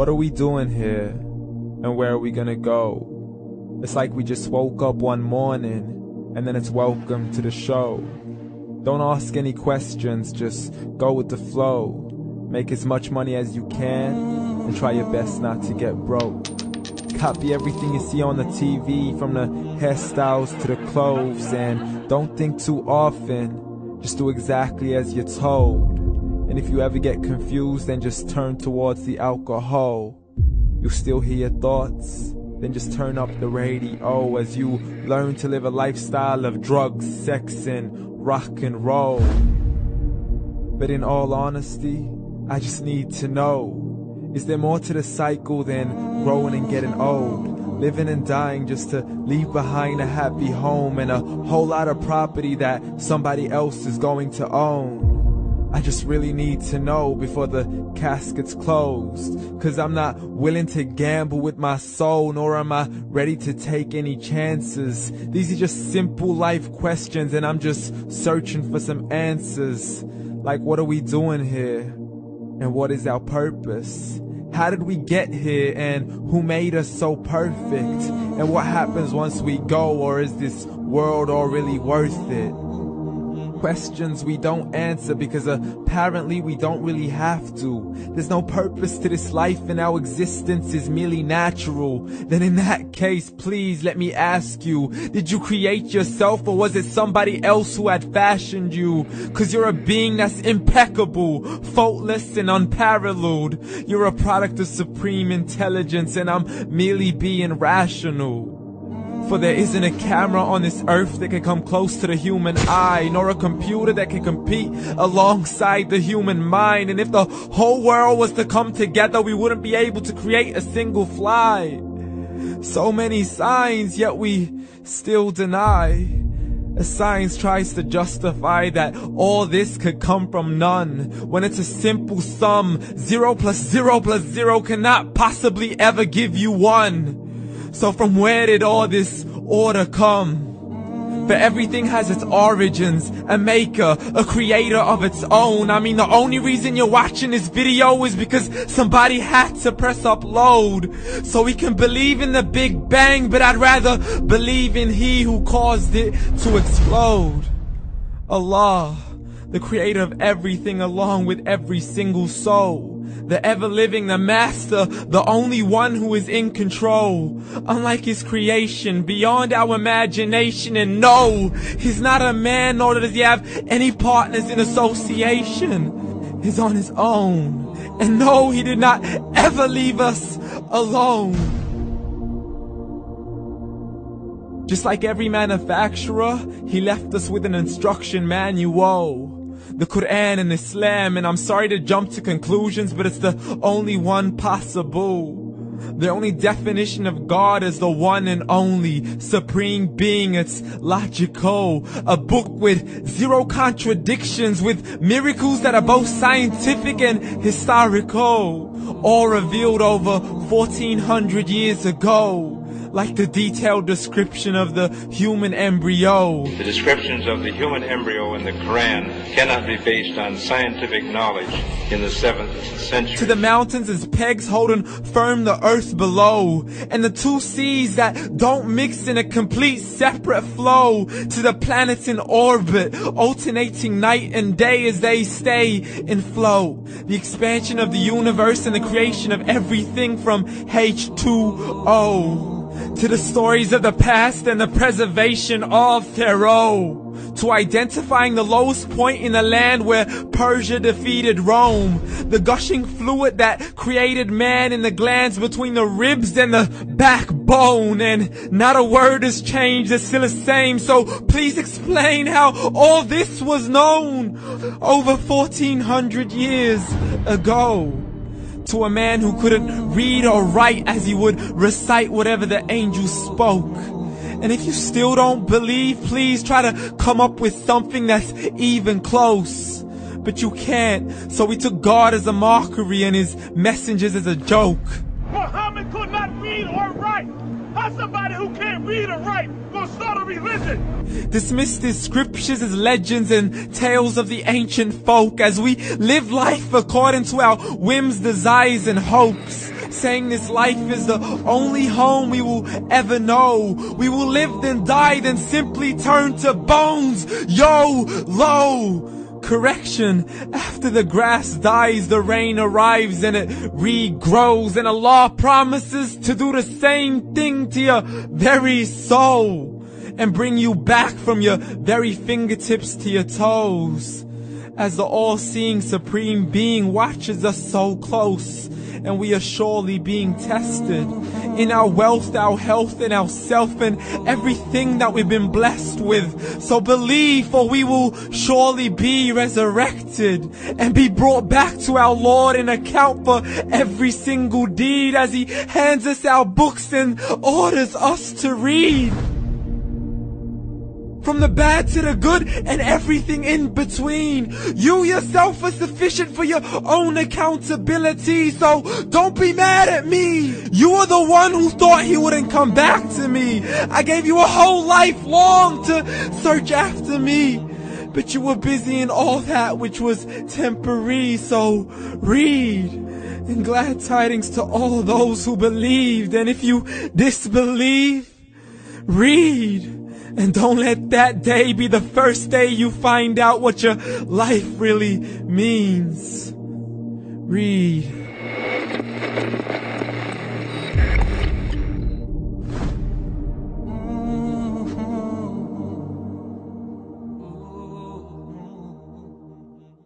What are we doing here? And where are we gonna go? It's like we just woke up one morning, and then it's welcome to the show. Don't ask any questions, just go with the flow. Make as much money as you can, and try your best not to get broke. Copy everything you see on the TV, from the hairstyles to the clothes, and don't think too often, just do exactly as you're told. And if you ever get confused, then just turn towards the alcohol. You'll still hear your thoughts, then just turn up the radio as you learn to live a lifestyle of drugs, sex, and rock and roll. But in all honesty, I just need to know, is there more to the cycle than growing and getting old? Living and dying just to leave behind a happy home and a whole lot of property that somebody else is going to own. I just really need to know before the casket's closed, 'cause I'm not willing to gamble with my soul, nor am I ready to take any chances. These are just simple life questions, and I'm just searching for some answers. Like, what are we doing here? And what is our purpose? How did we get here, and who made us so perfect? And what happens once we go, or is this world all really worth it? Questions we don't answer because apparently we don't really have to. There's no purpose to this life and our existence is merely natural. Then in that case, please let me ask you, did you create yourself, or was it somebody else who had fashioned you? 'Cause you're a being that's impeccable, faultless and unparalleled. You're a product of supreme intelligence, and I'm merely being rational. For there isn't a camera on this earth that can come close to the human eye, nor a computer that can compete alongside the human mind. And if the whole world was to come together, we wouldn't be able to create a single fly. So many signs, yet we still deny. As science tries to justify that all this could come from none, when it's a simple sum. 0 plus 0 plus 0 cannot possibly ever give you 1. So from where did all this order come? For everything has its origins, a maker, a creator of its own. I mean, the only reason you're watching this video is because somebody had to press upload. So we can believe in the Big Bang, but I'd rather believe in He who caused it to explode. Allah, the creator of everything along with every single soul. The ever-living, the master, the only one who is in control. Unlike his creation, beyond our imagination. And no, he's not a man, nor does he have any partners in association. He's on his own. And no, he did not ever leave us alone. Just like every manufacturer, he left us with an instruction manual. The Quran and Islam, and I'm sorry to jump to conclusions, but it's the only one possible. The only definition of God is the one and only supreme being. It's logical. A book with 0 contradictions, with miracles that are both scientific and historical, all revealed over 1400 years ago. Like the detailed description of the human embryo. The descriptions of the human embryo in the Quran cannot be based on scientific knowledge in the 7th century. To the mountains as pegs holding firm the earth below, and the 2 seas that don't mix in a complete separate flow. To the planets in orbit, alternating night and day as they stay in flow. The expansion of the universe and the creation of everything from H2O. To the stories of the past and the preservation of Pharaoh. To identifying the lowest point in the land where Persia defeated Rome. The gushing fluid that created man in the glands between the ribs and the backbone. And not a word has changed, it's still the same. So please explain how all this was known over 1400 years ago. To a man who couldn't read or write, as he would recite whatever the angels spoke. And if you still don't believe, please try to come up with something that's even close. But you can't, so we took God as a mockery and his messengers as a joke. Muhammad could not read or write. How's somebody who can't read or write gonna start a religion? Dismissed his scriptures as legends and tales of the ancient folk, as we live life according to our whims, desires, and hopes. saying this life is the only home we will ever know. We will live then die, then simply turn to bones. YOLO! Correction, after the grass dies, the rain arrives and it regrows, and Allah promises to do the same thing to your very soul and bring you back from your very fingertips to your toes, as the all-seeing supreme being watches us so close, and we are surely being tested in our wealth, our health, and our self, and everything that we've been blessed with. So believe, for we will surely be resurrected and be brought back to our Lord and account for every single deed, as He hands us our books and orders us to read. From the bad to the good and everything in between. You yourself are sufficient for your own accountability, so don't be mad at me. You are the one who thought He wouldn't come back to me. I gave you a whole life long to search after me, but you were busy in all that which was temporary. So read, and glad tidings to all those who believed. And if you disbelieve, read. And don't let that day be the first day you find out what your life really means. Read.